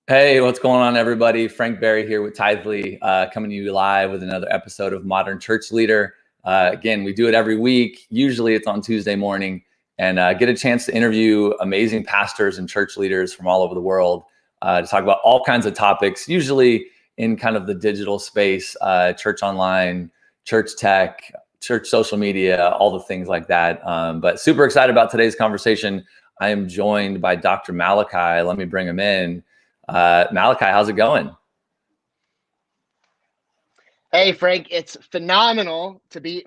Hey, what's going on, everybody? Frank Berry here with Tithely, coming to you live with another episode of Modern Church Leader. Again, we do it every week. Usually it's on Tuesday morning, and get a chance to interview amazing pastors and church leaders from all over the world to talk about all kinds of topics, usually in kind of the digital space, church online, church tech, church social media, all the things like that. But super excited about today's conversation. I am joined by Dr. Malachi. Let me bring him in. Malachi, how's it going? Hey, Frank, it's phenomenal to be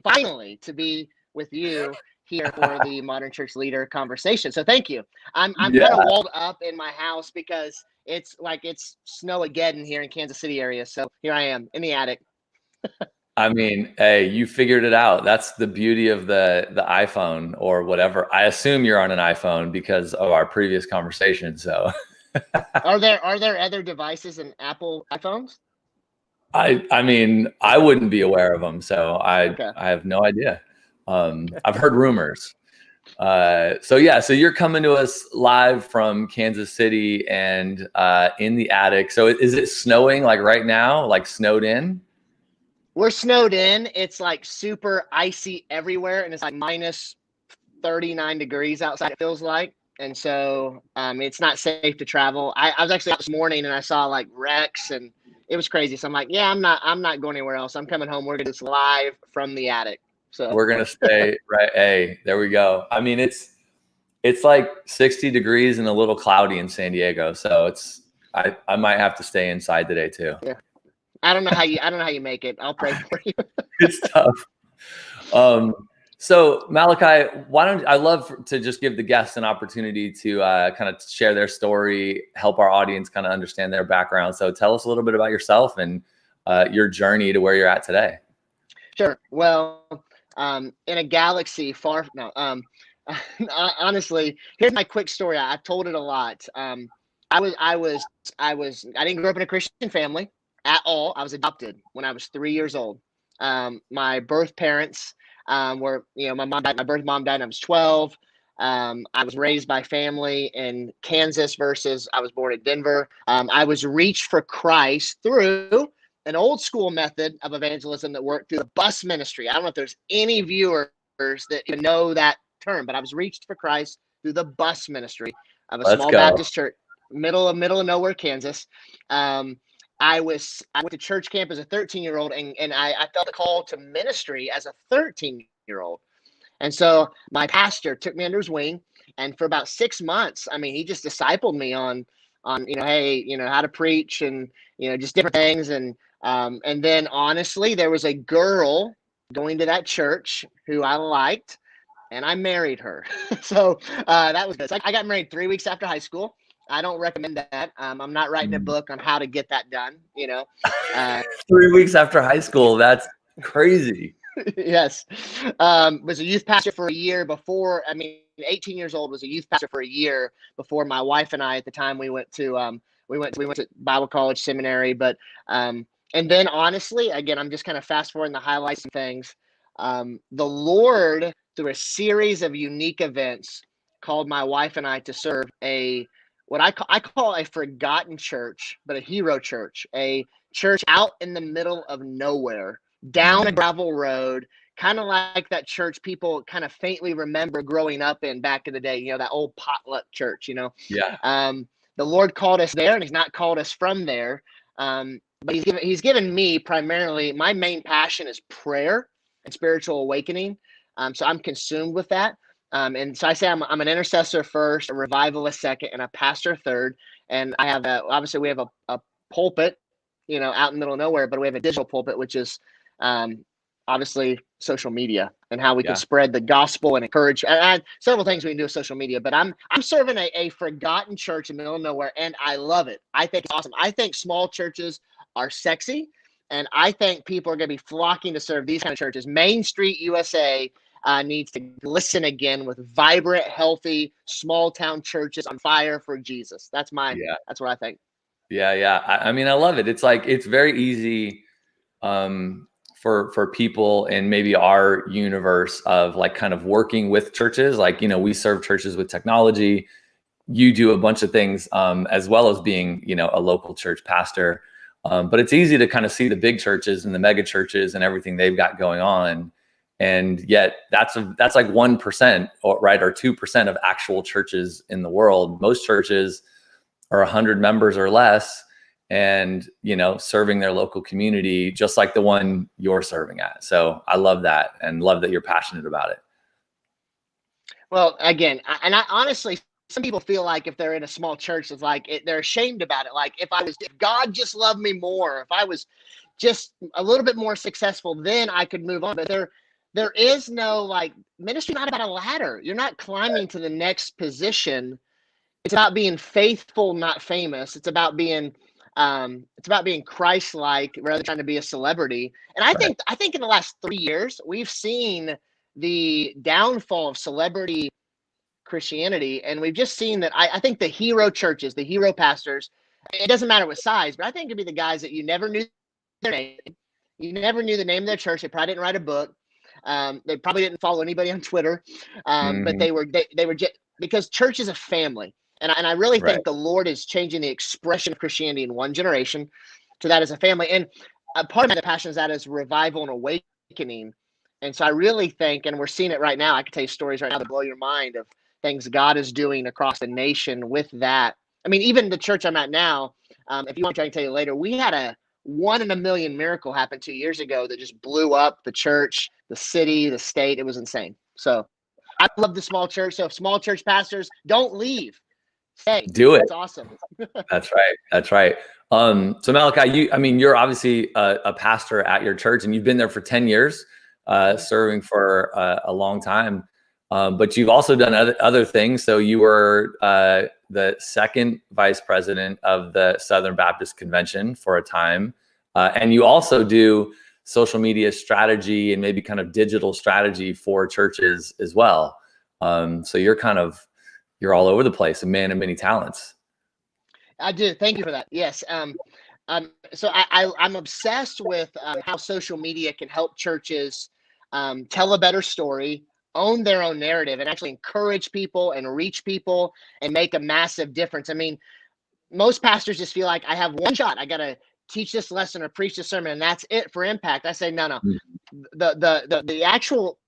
with you here for the Modern Church Leader conversation. So thank you. I'm kind of walled up in my house because it's Snowmageddon here in Kansas City area. So here I am in the attic. I mean, hey, you figured it out. That's the beauty of the iPhone or whatever. I assume you're on an iPhone because of our previous conversation. So Are there other devices in Apple iPhones? I mean, I wouldn't be aware of them, so I have no idea. I've heard rumors. So you're coming to us live from Kansas City and in the attic. So is it snowing like right now, like snowed in? We're snowed in. It's like super icy everywhere, and it's like minus 39 degrees outside, it feels like. And so it's not safe to travel. I was actually out this morning and I saw like wrecks and it was crazy. So I'm like, yeah, I'm not going anywhere else. I'm coming home. We're going to do this live from the attic. So we're going to stay right. Hey, there we go. I mean, it's like 60 degrees and a little cloudy in San Diego. So I might have to stay inside today too. Yeah. I don't know how you make it. I'll pray for you. It's tough. So Malachi, I love to just give the guests an opportunity to kind of share their story, help our audience kind of understand their background. So tell us a little bit about yourself and your journey to where you're at today. Sure. Well, in a galaxy far no. Honestly, here's my quick story. I've told it a lot. I didn't grow up in a Christian family at all. I was adopted when I was 3 years old. My birth parents were, my birth mom died when I was 12. I was raised by family in Kansas versus I was born in Denver. I was reached for Christ through an old school method of evangelism that worked through the bus ministry. I don't know if there's any viewers that even know that term, but I was reached for Christ through the bus ministry of a small Baptist church, middle of nowhere, Kansas. I went to church camp as a 13-year-old, and I felt a call to ministry as a 13-year-old. And so my pastor took me under his wing, and for about 6 months, I mean, he just discipled me on hey, how to preach and, just different things. And then honestly, there was a girl going to that church who I liked, and I married her. So that was good. So I got married 3 weeks after high school. I don't recommend that. I'm not writing a book on how to get that done, 3 weeks after high school. That's crazy. Yes. Was a youth pastor for a year before. 18 years old, was a youth pastor for a year before my wife and I, at the time, we went to Bible college seminary. But and then honestly, again, I'm just kind of fast forwarding the highlights and things. The Lord, through a series of unique events, called my wife and I to serve what I call a forgotten church, but a hero church, a church out in the middle of nowhere, down a gravel road, kind of like that church people kind of faintly remember growing up in back in the day, that old potluck church, Yeah. The Lord called us there, and he's not called us from there. But he's given me primarily, my main passion is prayer and spiritual awakening. So I'm consumed with that. And so I say I'm an intercessor first, a revivalist second, and a pastor third. And I have obviously we have a pulpit, out in the middle of nowhere, but we have a digital pulpit, which is obviously social media and how we can spread the gospel and encourage. And several things we can do with social media. But I'm serving a forgotten church in the middle of nowhere, and I love it. I think it's awesome. I think small churches are sexy, and I think people are going to be flocking to serve these kind of churches. Main Street USA needs to listen again with vibrant, healthy, small town churches on fire for Jesus. That's what I think. Yeah. I mean, I love it. It's like, it's very easy for people in maybe our universe of like kind of working with churches. Like, we serve churches with technology. you do a bunch of things as well as being, a local church pastor. But it's easy to kind of see the big churches and the mega churches and everything they've got going on. And yet that's like 1% or 2% of actual churches in the world. Most churches are 100 members or less, and, serving their local community, just like the one you're serving at. So I love that, and love that you're passionate about it. Well, again, I honestly, some people feel like if they're in a small church, it's like they're ashamed about it. Like if God just loved me more, if I was just a little bit more successful, then I could move on. But there is no, like, ministry not about a ladder. You're not climbing to the next position. It's about being faithful, not famous. It's about being Christ-like rather than trying to be a celebrity. And I think in the last 3 years, we've seen the downfall of celebrity Christianity, and we've just seen that. I think the hero churches, the hero pastors, it doesn't matter what size, but I think it'd be the guys that you never knew their name, you never knew the name of their church. They probably didn't write a book. They probably didn't follow anybody on Twitter, but they were just, because church is a family, and I really think the Lord is changing the expression of Christianity in one generation to that as a family. And part of my passion is that is revival and awakening. And so I really think, and we're seeing it right now, I can tell you stories right now that blow your mind of things God is doing across the nation with that. I mean, even the church I'm at now, if you want, I can tell you later, we had a 1 in a million miracle happen 2 years ago that just blew up the church, the city, the state. It was insane. So I love the small church. So if small church pastors, don't leave. Stay. Do it. It's awesome. That's right. That's right. So Malachi, you're obviously a pastor at your church, and you've been there for 10 years, serving for a long time. But you've also done other things. So you were the second vice president of the Southern Baptist Convention for a time. And you also do social media strategy and maybe kind of digital strategy for churches as well. So you're all over the place, a man of many talents. I do. Thank you for that. Yes. So I'm obsessed with how social media can help churches tell a better story, own their own narrative, and actually encourage people and reach people and make a massive difference. I mean, most pastors just feel like I have one shot. I got to teach this lesson or preach this sermon, and that's it for impact. I say, no. The actual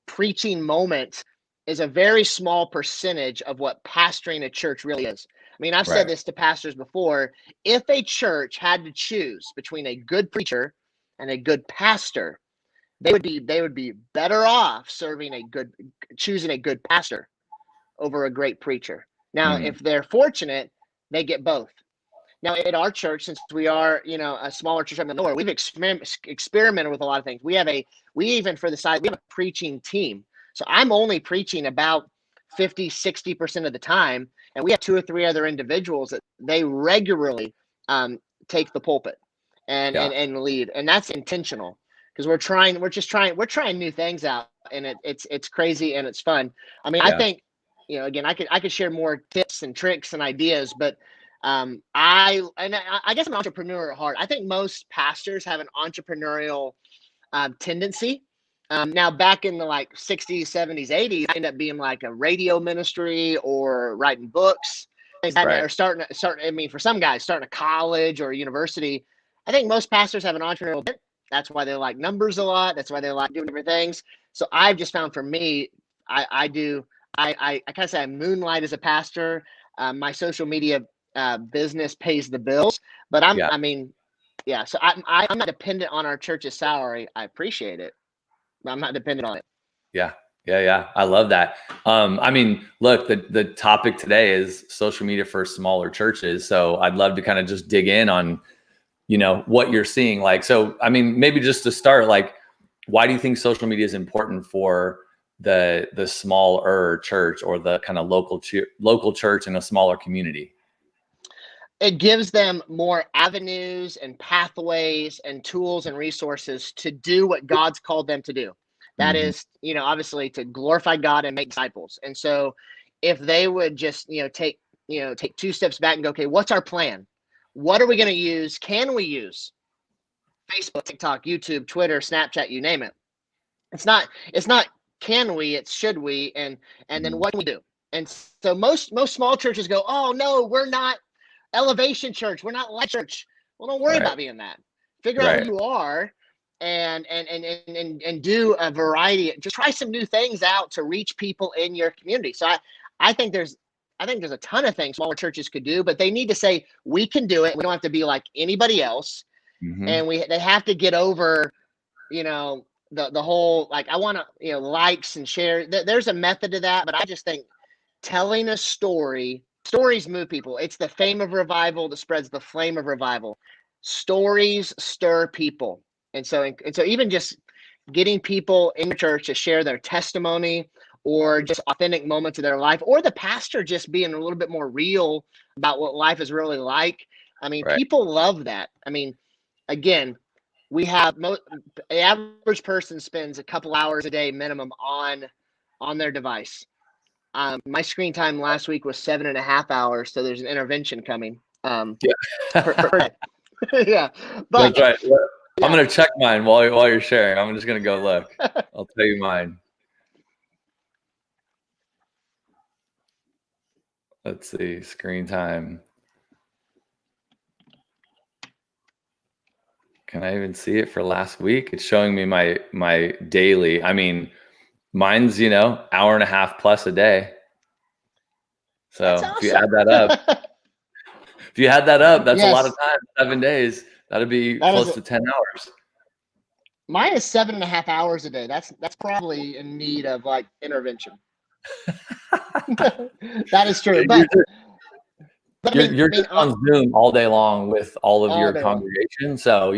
preaching moment is a very small percentage of what pastoring a church really is. I mean, I've said this to pastors before. If a church had to choose between a good preacher and a good pastor, they would be better off choosing a good pastor over a great preacher. Now, if they're fortunate, they get both. Now, at our church, since we are, a smaller church up in the north, we've experimented with a lot of things. We have a preaching team. So I'm only preaching about 50-60% of the time, and we have 2 or 3 other individuals that they regularly take the pulpit and lead, and that's intentional. Because we're trying new things out, and it's crazy and it's fun. I mean, I think, again, I could share more tips and tricks and ideas, but I guess I'm an entrepreneur at heart. I think most pastors have an entrepreneurial tendency. Now, back in the 60s, 70s, 80s, I ended up being like a radio ministry or writing books. Or starting. I mean, for some guys, starting a college or a university. I think most pastors have an entrepreneurial bent. That's why they like numbers a lot. That's why they like doing different things. So I've just found, for me, I kind of say I moonlight as a pastor. My social media business pays the bills, but So I'm not dependent on our church's salary. I appreciate it, but I'm not dependent on it. Yeah. I love that. Look, the topic today is social media for smaller churches. So I'd love to kind of just dig in on, what you're seeing. So, maybe just to start, why do you think social media is important for the smaller church, or the kind of local church in a smaller community? It gives them more avenues and pathways and tools and resources to do what God's called them to do. That is, obviously, to glorify God and make disciples. And so if they would just, take 2 steps back and go, okay, what's our plan? What are we going to use? Can we use Facebook, TikTok, YouTube, Twitter, Snapchat, you name it? It's not can we, it's should we, and then what can we do? And so most small churches go, oh no, we're not Elevation Church, we're not Light Church. Well, don't worry about being that. Figure out who you are, and do a variety. Just try some new things out to reach people in your community. So I think there's a ton of things smaller churches could do, but they need to say we can do it. We don't have to be like anybody else, and they have to get over, the whole like I want to likes and share. There's a method to that, but I just think telling a stories move people. It's the fame of revival that spreads the flame of revival. Stories stir people. And so even just getting people in the church to share their testimony or just authentic moments of their life, or the pastor just being a little bit more real about what life is really like. I mean, people love that. I mean, again, we have the average person spends a couple hours a day minimum on their device. My screen time last week was 7.5 hours, so there's an intervention coming. Yeah, but that's right. Well, I'm gonna check mine while you're sharing. I'm just gonna go look. I'll tell you mine. Let's see, screen time. Can I even see it for last week? It's showing me my daily. I mean, mine's 1.5 plus a day. So that's awesome. If you add that up, that's a lot of time. 7 days. That'd be close to 10 hours. Mine is 7.5 hours a day. That's probably in need of like intervention. That is true. But you're just on Zoom all day long with all of your congregation. So,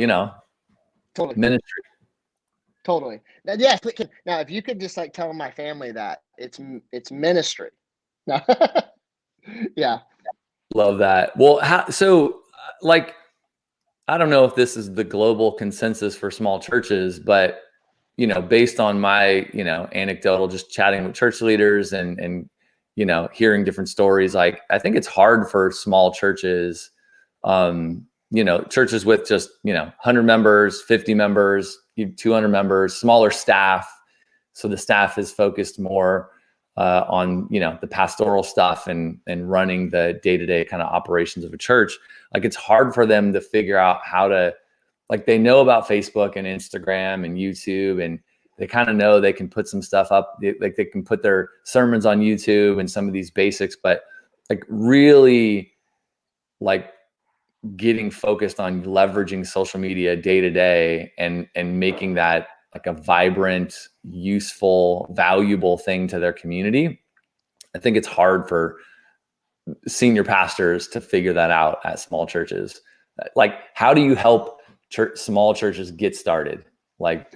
totally. Ministry. Totally. Yes. Now, if you could just like tell my family that it's ministry. Yeah. Love that. Well, I don't know if this is the global consensus for small churches, but, based on my, anecdotal, just chatting with church leaders and hearing different stories, like, I think it's hard for small churches, churches with just, 100 members, 50 members, 200 members, smaller staff. So the staff is focused more on, the pastoral stuff and running the day-to-day kind of operations of a church. Like, it's hard for them to figure out how to, like, they know about Facebook and Instagram and YouTube, and they kind of know they can put some stuff up, like they can put their sermons on YouTube and some of these basics, but like really like getting focused on leveraging social media day to day and making that like a vibrant, useful, valuable thing to their community. I think it's hard for senior pastors to figure that out at small churches. Like, how do you help small churches get started? Like,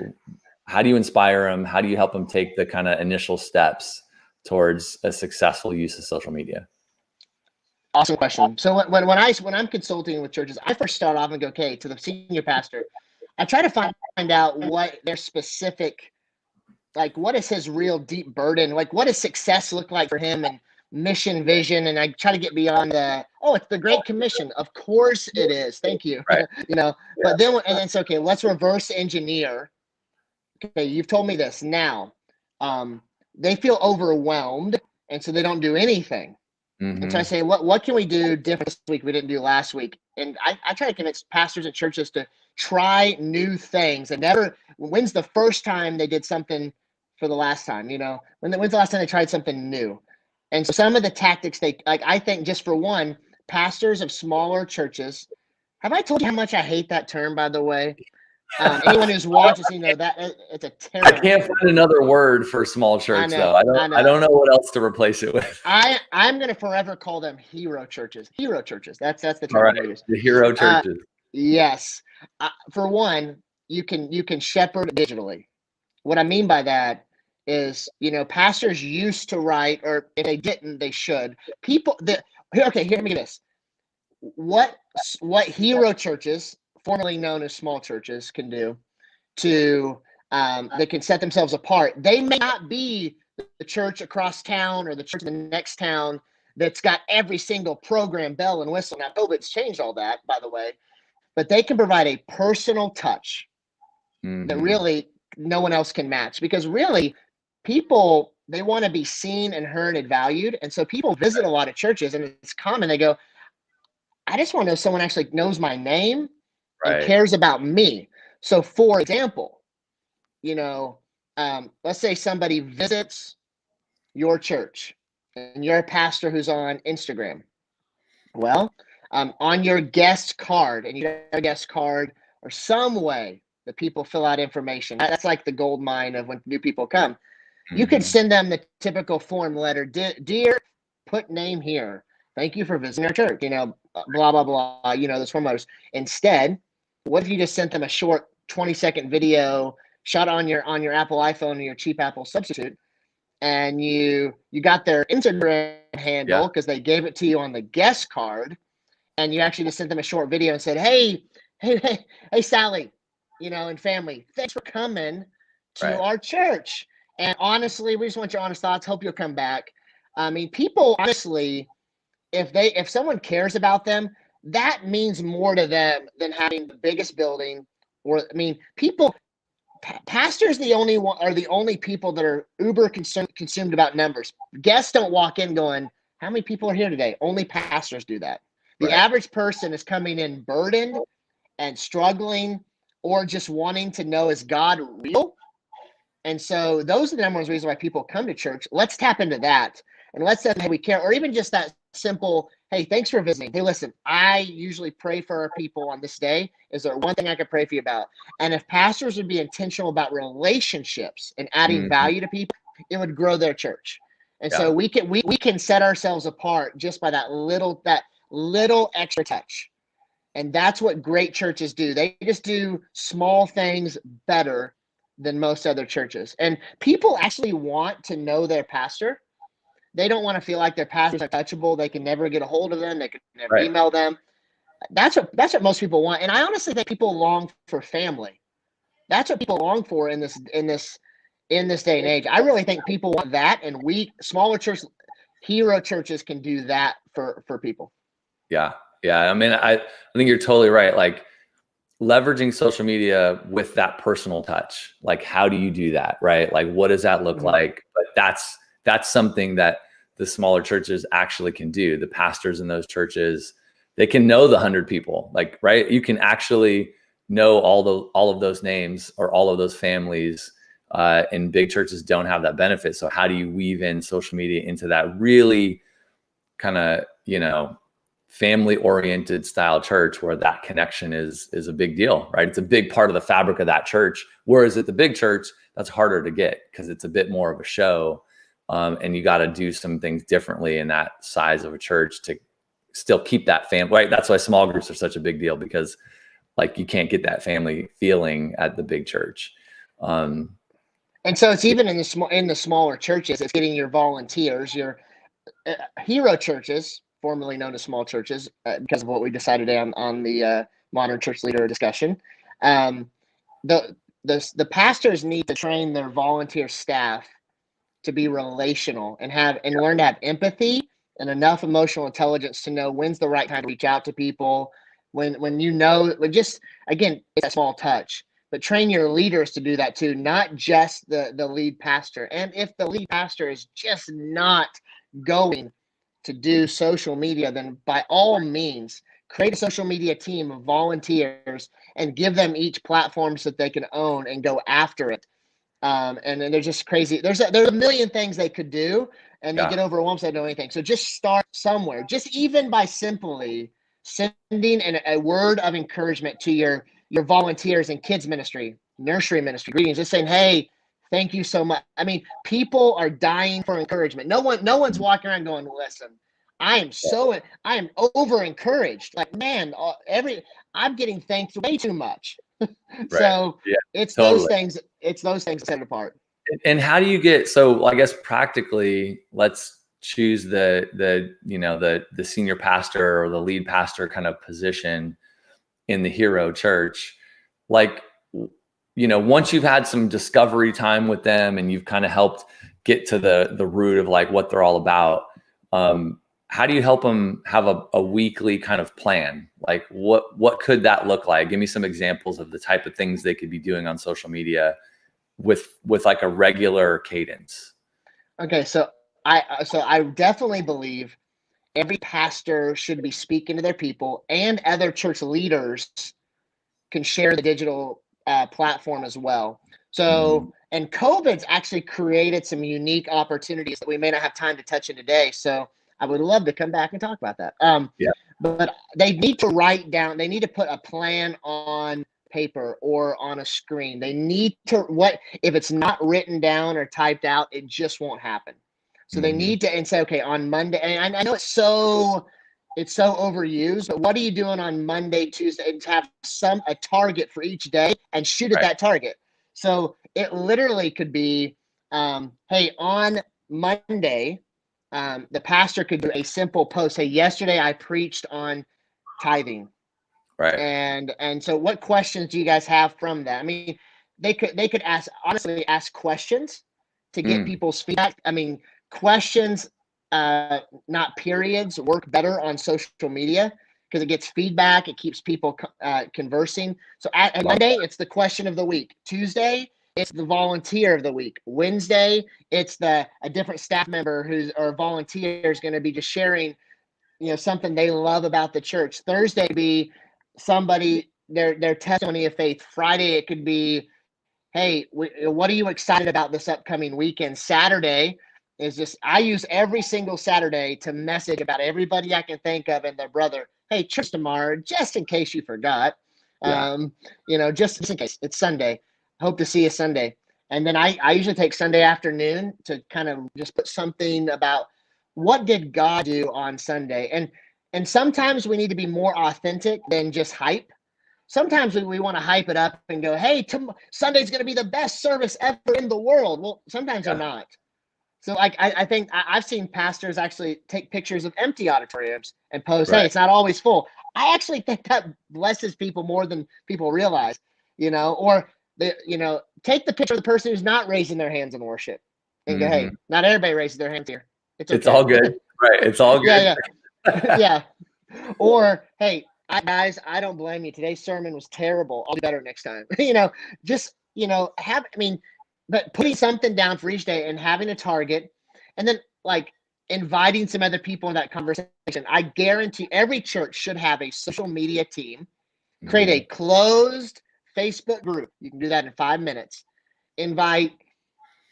how do you inspire them? How do you help them take the kind of initial steps towards a successful use of social media? Awesome question. So when I'm consulting with churches, I first start off and go, okay, to the senior pastor, I try to find out what their specific, like, what is his real deep burden? Like, what does success look like for him, and mission, vision? And I try to get beyond it's the Great Commission. Of course it is. Thank you. Right. But then it's okay. Let's reverse engineer. Okay, you've told me this. Now, they feel overwhelmed, and so they don't do anything. Mm-hmm. And so I say, what can we do different this week we didn't do last week? And I try to convince pastors and churches to try new things. And when's the first time they did something for the last time? When's the last time they tried something new? And so some of the tactics I think, just for one, pastors of smaller churches. Have I told you how much I hate that term, by the way? Anyone who's watching, that it's a terrible. I can't find another word for small church, though. I don't know what else to replace it with. I'm going to forever call them hero churches. Hero churches. That's the term. All right, the hero churches. Yes. For one, you can shepherd digitally. What I mean by that is, pastors used to write, or if they didn't, they should. Hear me this. What hero churches, formerly known as small churches, can do they can set themselves apart. They may not be the church across town or the church in the next town that's got every single program, bell and whistle. Now, COVID's changed all that, by the way, but they can provide a personal touch that really no one else can match, because really people they want to be seen and heard and valued. And so people visit a lot of churches, and it's common. They go, I just want to know someone actually knows my name and Right. cares about me. So, for example, let's say somebody visits your church and you're a pastor who's on Instagram. Well, on your guest card, and you have a guest card or some way that people fill out information. That's like the gold mine of when new people come. You could Mhm. send them the typical form letter. Dear, put name here. Thank you for visiting our church. Blah blah blah. Those form letters. Instead, what if you just sent them a short 20-second video shot on your Apple iPhone or your cheap Apple substitute, and you got their Instagram Yeah. handle because they gave it to you on the guest card, and you actually just sent them a short video and said, hey, Sally, and family, thanks for coming to Right. our church. And honestly, we just want your honest thoughts. Hope you'll come back. I mean, people honestly, if someone cares about them, that means more to them than having the biggest building. Or I mean, pastors are the only people that are uber consumed about numbers. Guests don't walk in going, how many people are here today? Only pastors do that. The Right. average person is coming in burdened and struggling, or just wanting to know, is God real? And so those are the number one reasons why people come to church. Let's tap into that, and let's say, hey, we care, or even just that simple, hey, thanks for visiting. Hey, listen, I usually pray for our people on this day. Is there one thing I could pray for you about? And if pastors would be intentional about relationships and adding Mhm. value to people, it would grow their church. And so Yeah. we can set ourselves apart just by that little extra touch. And that's what great churches do. They just do small things better than most other churches. And people actually want to know their pastor. They don't want to feel like their pastor's untouchable. They can never get a hold of them. They can never Right. email them. That's what most people want. And I honestly think people long for family. That's what people long for in this day and age. I really think people want that, and smaller hero churches can do that for people. Yeah. Yeah. I mean, I think you're totally right. Like leveraging social media with that personal touch. Like, how do you do that? Right. Like, what does that look Mhm. like? But that's something that the smaller churches actually can do. The pastors in those churches, they can know the 100 people. Like, right. You can actually know all of those names or all of those families. And big churches don't have that benefit. So how do you weave in social media into that really kind of, family oriented style church where that connection is a big deal, right? It's a big part of the fabric of that church. Whereas at the big church, that's harder to get because it's a bit more of a show. And you got to do some things differently in that size of a church to still keep that family, right? That's why small groups are such a big deal, because like you can't get that family feeling at the big church. And so it's even in the smaller churches, it's getting your volunteers, your hero churches, formerly known as small churches, because of what we decided on the modern church leader discussion. The pastors need to train their volunteer staff to be relational and learn to have empathy and enough emotional intelligence to know when's the right time to reach out to people. When just again, it's a small touch, but train your leaders to do that too, not just the lead pastor. And if the lead pastor is just not going to do social media, then by all means, create a social media team of volunteers and give them each platforms that they can own and go after it. And then they're just crazy. There's a million things they could do, and they Yeah. get overwhelmed. They don't know anything. So just start somewhere. Just even by simply sending a word of encouragement to your volunteers in kids ministry, nursery ministry, greetings, just saying, hey, thank you so much. I mean, people are dying for encouragement. No one's walking around going, listen, I am over encouraged. Like, man, I'm getting thanked way too much. Right. So Yeah, it's those totally. things. It's those things that set it apart. And how do you get, so I guess practically, let's choose the senior pastor or the lead pastor kind of position in the hero church. Like, once you've had some discovery time with them and you've kind of helped get to the root of like what they're all about, how do you help them have a weekly kind of plan? Like what could that look like? Give me some examples of the type of things they could be doing on social media with like a regular cadence. Okay, so I definitely believe every pastor should be speaking to their people, and other church leaders can share the digital platform as well. Mhm. And COVID's actually created some unique opportunities that we may not have time to touch in today. So I would love to come back and talk about that. Yeah. But they need to write down, they need to put a plan on paper or on a screen. They need to, what if it's not written down or typed out, it just won't happen. So they Mhm. need to, and say, okay, on Monday, and I know it's so overused, but what are you doing on Monday, Tuesday, and to have a target for each day and shoot at Right. that target. So it literally could be, hey, on Monday, the pastor could do a simple post. Hey, yesterday I preached on tithing, Right. and so what questions do you guys have from that? I mean, they could ask questions to get Mm. people's feedback. I mean, questions, not periods, work better on social media because it gets feedback. It keeps people conversing. So at Love Monday, that. it's the question of the week. Tuesday, it's the volunteer of the week. Wednesday, it's a different staff member who's or volunteer is going to be just sharing, something they love about the church. Thursday be somebody their testimony of faith. Friday it could be, hey, what are you excited about this upcoming weekend? Saturday is just, I use every single Saturday to message about everybody I can think of and their brother. Hey, church tomorrow, just in case you forgot. Yeah. Just in case it's Sunday. Hope to see you Sunday. And then I usually take Sunday afternoon to kind of just put something about what did God do on Sunday. And sometimes we need to be more authentic than just hype. Sometimes we want to hype it up and go, hey, Sunday's going to be the best service ever in the world. Well, sometimes they're Yeah. not. So like I think I've seen pastors actually take pictures of empty auditoriums and post, hey, Right. it's not always full. I actually think that blesses people more than people realize, or take the picture of the person who's not raising their hands in worship and go, Mhm. hey, not everybody raises their hands here. It's It's okay. all good. Right. It's all Yeah, good. yeah. Yeah. Or, hey, guys, I don't blame you. Today's sermon was terrible. I'll do better next time. Just, but putting something down for each day and having a target, and then like inviting some other people in that conversation. I guarantee every church should have a social media team, create a Mhm. closed Facebook group. You can do that in 5 minutes. Invite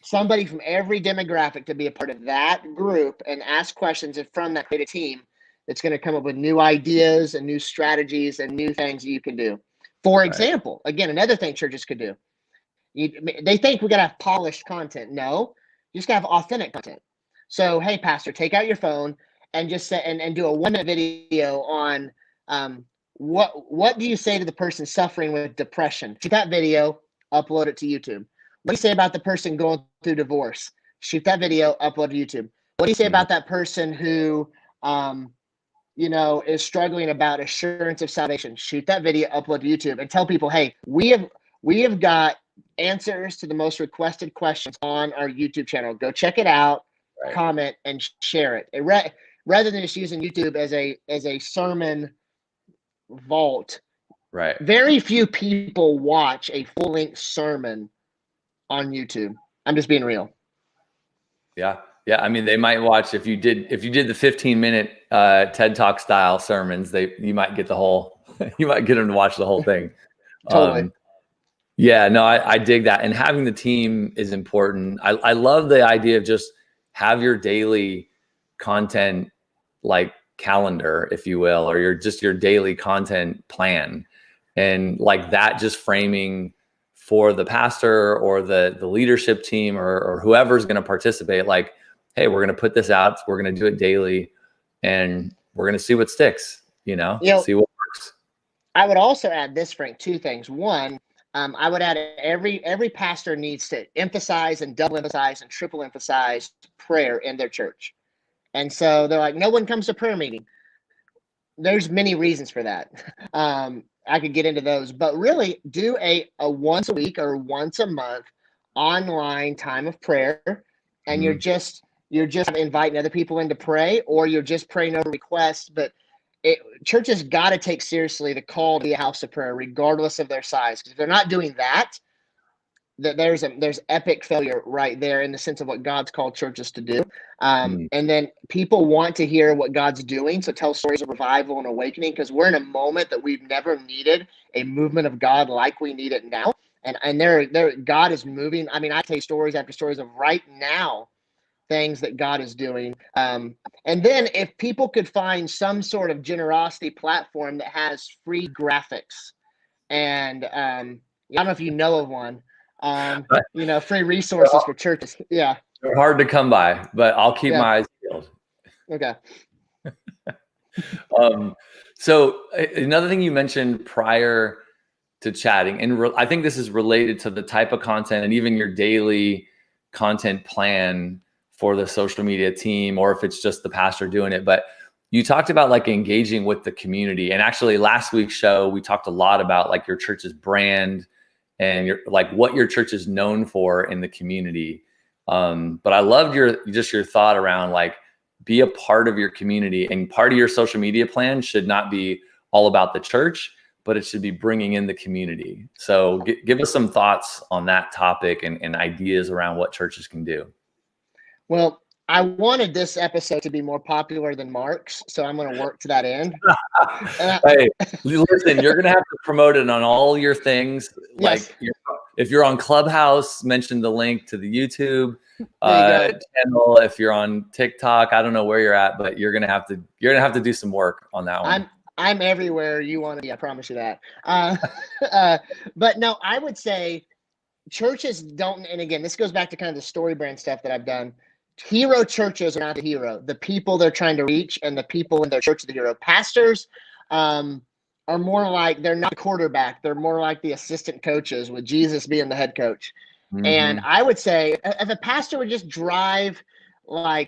somebody from every demographic to be a part of that group and ask questions, and from that create a team that's going to come up with new ideas and new strategies and new things that you can do. For Right. example, again, another thing churches could do. They think we got to have polished content. No, you just got to have authentic content. So, hey, pastor, take out your phone and just say, and do a 1 minute video on, what do you say to the person suffering with depression? Shoot that video, upload it to YouTube. What do you say about the person going through divorce? Shoot that video, upload to YouTube. What do you say Mhm. about that person who, is struggling about assurance of salvation? Shoot that video, upload to YouTube, and tell people, hey, we have got answers to the most requested questions on our YouTube channel. Go check it out, Right. comment, and share it. Rather than just using YouTube as a sermon vault, Right. very few people watch a full length sermon on YouTube. I'm just being real. Yeah. Yeah. I mean, they might watch if you did the 15-minute TED Talk style sermons, you might get the whole you might get them to watch the whole thing. Totally. Um, yeah, no, I dig that. And having the team is important. I love the idea of just have your daily content like calendar, if you will, or your daily content plan. And like that just framing for the pastor or the leadership team or whoever's going to participate, like, hey, we're going to put this out, we're going to do it daily, and we're going to see what sticks, You know, see what works. I would also add this, Frank, two things. One, I would add every pastor needs to emphasize and double emphasize and triple emphasize prayer in their church. And so they're like, no one comes to prayer meeting. There's many reasons for that. I could get into those, but really do a once a week or once a month online time of prayer, and you're Mhm. just inviting other people in to pray, or you're just praying over requests. But churches got to take seriously the call to be a house of prayer, regardless of their size. Because if they're not doing that, there's epic failure right there in the sense of what God's called churches to do. Mm. And then people want to hear what God's doing. So tell stories of revival and awakening, because we're in a moment that we've never needed a movement of God like we need it now. And God is moving. I mean, I tell you stories after stories of right now things that God is doing. And then if people could find some sort of generosity platform that has free graphics, and I don't know if you know of one, free resources for churches. Yeah. They're hard to come by, but I'll keep Yeah. my eyes peeled. Okay. So another thing you mentioned prior to chatting, and I think this is related to the type of content and even your daily content plan for the social media team, or if it's just the pastor doing it. But you talked about like engaging with the community. And actually last week's show, we talked a lot about like your church's brand and your like what your church is known for in the community. But I loved your thought around like be a part of your community, and part of your social media plan should not be all about the church, but it should be bringing in the community. So give us some thoughts on that topic and ideas around what churches can do. Well, I wanted this episode to be more popular than Mark's, so I'm going to work to that end. Hey, listen, you're going to have to promote it on all your things. Yes. Like if you're on Clubhouse, mention the link to the YouTube channel. If you're on TikTok, I don't know where you're at, but you're going to have to do some work on that one. I'm everywhere you want to be. I promise you that. But no, I would say churches don't, and again, this goes back to kind of the story brand stuff that I've done. Hero churches are not the hero. The people they're trying to reach and the people in their church are the hero. Pastors are more like, they're not the quarterback. They're more like the assistant coaches, with Jesus being the head coach. Mm-hmm. And I would say if a pastor would just drive so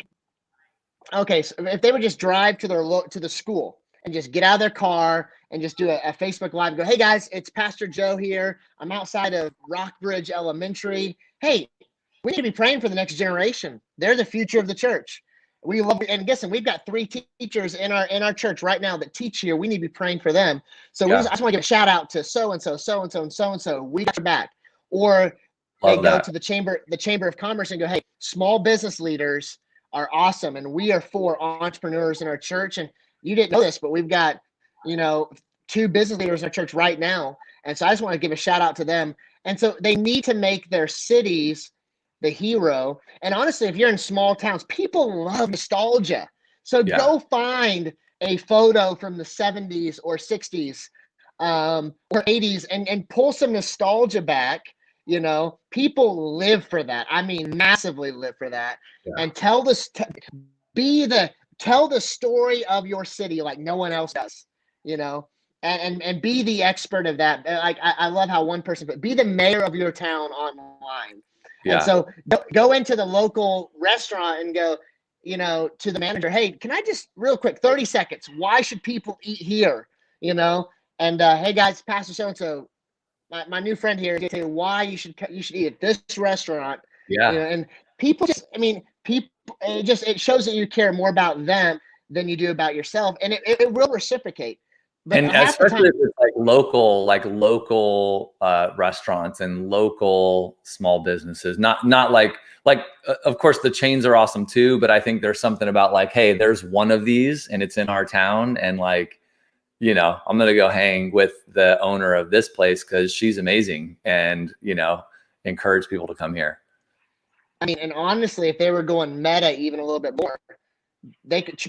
if they would just drive to the school and just get out of their car and just do a Facebook Live and go, hey guys, it's Pastor Joe here. I'm outside of Rockbridge Elementary. Hey, we need to be praying for the next generation. They're the future of the church. We love it. And listen, we've got 3 teachers in our church right now that teach here. We need to be praying for them. So I just want to give a shout out to so-and-so, so-and-so, and so-and-so. We got your back. Or they go to the chamber of commerce and go, hey, small business leaders are awesome. And we are for entrepreneurs in our church. And you didn't know this, but we've got, 2 business leaders in our church right now. And so I just want to give a shout out to them. And so they need to make their cities the hero. And honestly, if you're in small towns, people love nostalgia. So go find a photo from the 70s or 60s or 80s and pull some nostalgia back. People live for that. I mean, massively live for that. Yeah. And tell the story of your city like no one else does, and be the expert of that. Like I love how one person, but be the mayor of your town online. Yeah. And so go into the local restaurant and go, to the manager, hey, can I just real quick, 30 seconds, why should people eat here? And hey guys, Pastor so-and-so, my new friend here, tell you why you should eat at this restaurant. Yeah. And people it shows that you care more about them than you do about yourself. And it will reciprocate. But and especially if it's like local restaurants and local small businesses, not like of course the chains are awesome too, but I think there's something about like, hey, there's one of these and it's in our town, and like, I'm gonna go hang with the owner of this place because she's amazing, and encourage people to come here. I mean, and honestly, if they were going meta even a little bit more,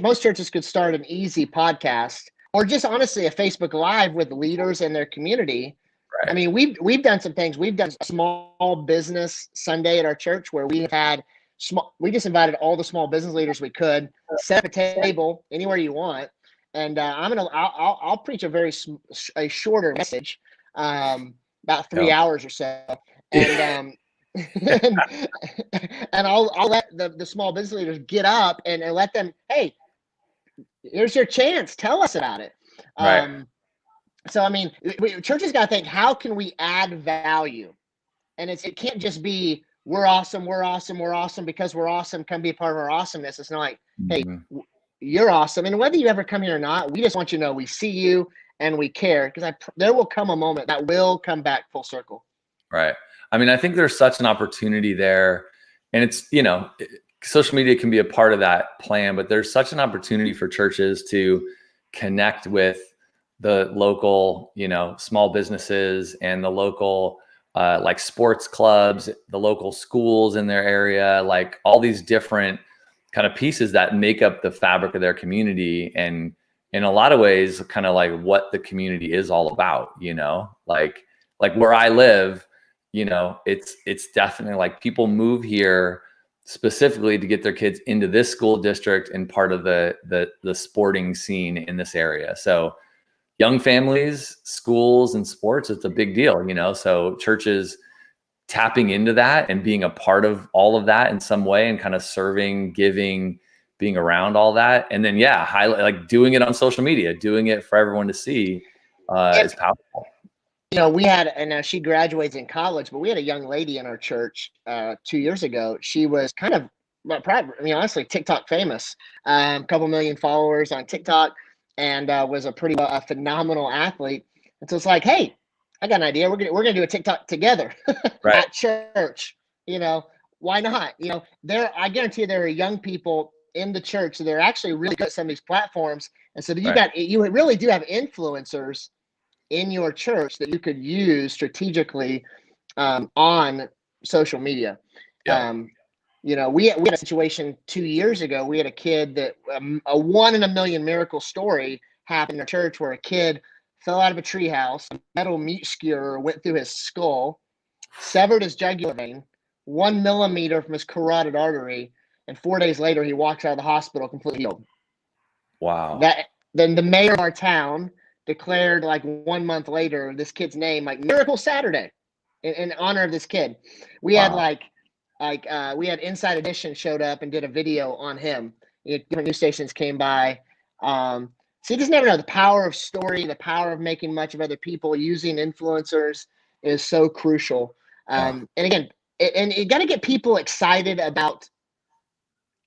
most churches could start an easy podcast. Or just honestly a Facebook Live with leaders in their community. Right. I mean, we've done some things. We've done a small business Sunday at our church where we have had we just invited all the small business leaders we could, set up a table anywhere you want, and I'll preach a shorter message, about 3 hours or so, and and I'll let the small business leaders get up and let them, hey, here's your chance. Tell us about it. Right. So, I mean, churches got to think, how can we add value? And it can't just be, we're awesome because we're awesome. Come be a part of our awesomeness. It's not like, hey, you're awesome. And whether you ever come here or not, we just want you to know we see you and we care, because there will come a moment that will come back full circle. Right. I mean, I think there's such an opportunity there, and it's, social media can be a part of that plan, but there's such an opportunity for churches to connect with the local, small businesses and the local, like sports clubs, the local schools in their area, like all these different kind of pieces that make up the fabric of their community. And in a lot of ways, kind of like what the community is all about, like where I live, it's definitely like people move here specifically to get their kids into this school district and part of the sporting scene in this area. So young families, schools, and sports, it's a big deal, so churches tapping into that and being a part of all of that in some way and kind of serving, giving, being around all that. And then, highlight, like doing it on social media, doing it for everyone to see is powerful. We had, and now she graduates in college, but we had a young lady in our church 2 years ago. She was kind of, honestly, TikTok famous, a couple million followers on TikTok, and was a phenomenal athlete. And so it's like, hey, I got an idea. We're gonna do a TikTok together at church. Why not? I guarantee there are young people in the church that are actually really good at some of these platforms. And so you really do have influencers in your church that you could use strategically on social media. Yeah. We had a situation 2 years ago. We had a kid that a 1 in a million miracle story happened in a church where a kid fell out of a treehouse, a metal meat skewer went through his skull, severed his jugular vein, 1 millimeter from his carotid artery, and 4 days later he walks out of the hospital completely healed. Wow. Then the mayor of our town declared, like 1 month later, this kid's name like Miracle Saturday in honor of this kid. We had we had Inside Edition showed up and did a video on him. Different news stations came by. So you just never know. The power of story, the power of making much of other people, using influencers is so crucial. And again, and you got to get people excited about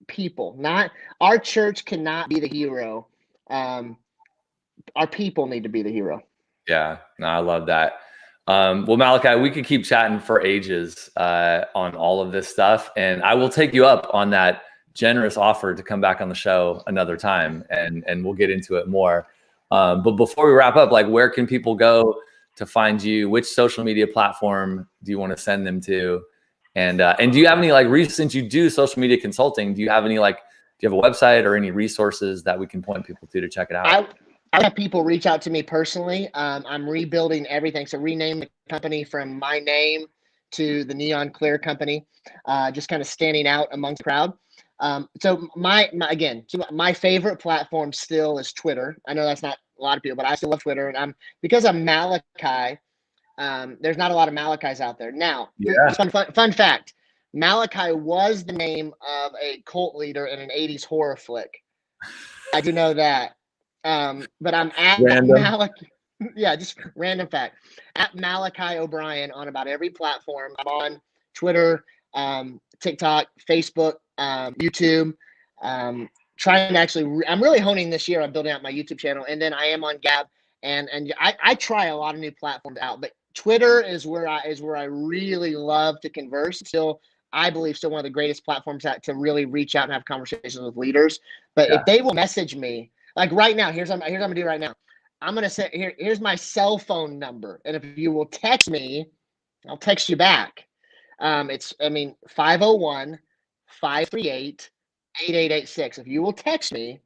people. Not our church cannot be the hero. Our people need to be the hero. Yeah, no, I love that. Well, Malachi, we could keep chatting for ages on all of this stuff, and I will take you up on that generous offer to come back on the show another time, and we'll get into it more. But before we wrap up, like, where can people go to find you? Which social media platform do you want to send them to? And do you have any since you do social media consulting, do you have any do you have a website or any resources that we can point people to check it out? I have people reach out to me personally. I'm rebuilding everything. So rename the company from my name to the Neon Clear Company, just kind of standing out amongst the crowd. So my favorite platform still is Twitter. I know that's not a lot of people, but I still love Twitter. And because I'm Malachi, there's not a lot of Malachis out there. Now, fun fact, Malachi was the name of a cult leader in an 80s horror flick. I do know that. But I'm at Malachi. Yeah, just random fact. At Malachi O'Brien on about every platform. I'm on Twitter, TikTok, Facebook, YouTube. Trying to actually, I'm really honing this year on building out my YouTube channel, and then I am on Gab, and I try a lot of new platforms out. But Twitter is where I really love to converse. Still, I believe still one of the greatest platforms to really reach out and have conversations with leaders. But if they will message me. Like right now, here's what I'm gonna do right now. I'm gonna say here's my cell phone number, and if you will text me, I'll text you back. It's 501-538-8886. If you will text me,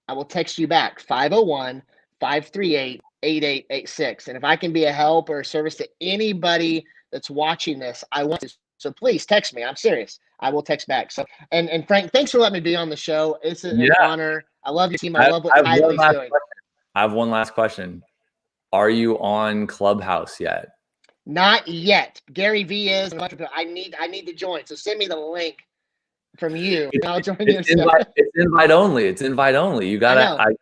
I will text you back 501-538-8886. And if I can be a help or a service to anybody that's watching this, I want to. So please text me. I'm serious. I will text back. So and Frank, thanks for letting me be on the show. It's an honor. I love your team. I love what Tyler's doing. I have one last question. Are you on Clubhouse yet? Not yet. Gary V is. And a bunch of people. I need to join. So send me the link from you. And I'll join you. It's invite only. It's invite only. You gotta.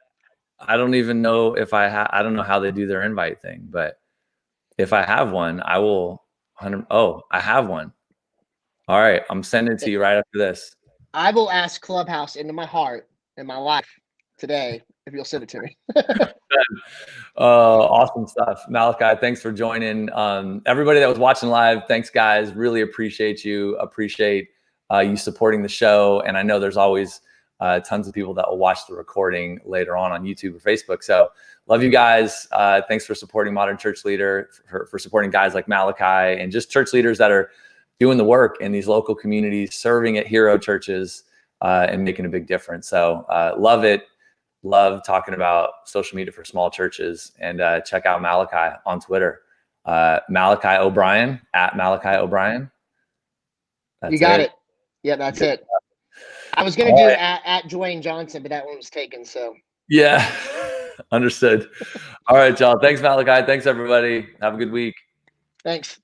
I don't even know if I don't know how they do their invite thing, but if I have one, I will. Oh, I have one. All right, I'm sending it to you right after this. I will ask Clubhouse into my heart and my life today if you'll send it to me. Awesome stuff. Malachi, thanks for joining. Everybody that was watching live, thanks guys. Really appreciate you. Appreciate you supporting the show. And I know there's always tons of people that will watch the recording later on YouTube or Facebook. So love you guys. Thanks for supporting Modern Church Leader, for supporting guys like Malachi and just church leaders that are doing the work in these local communities, serving at hero churches and making a big difference. So love it. Love talking about social media for small churches, and check out Malachi on Twitter, Malachi O'Brien at Malachi O'Brien. You got it. Yeah, that's it. I was going to do at Dwayne Johnson, but that one was taken. So yeah, understood. All right, y'all. Thanks, Malachi. Thanks, everybody. Have a good week. Thanks.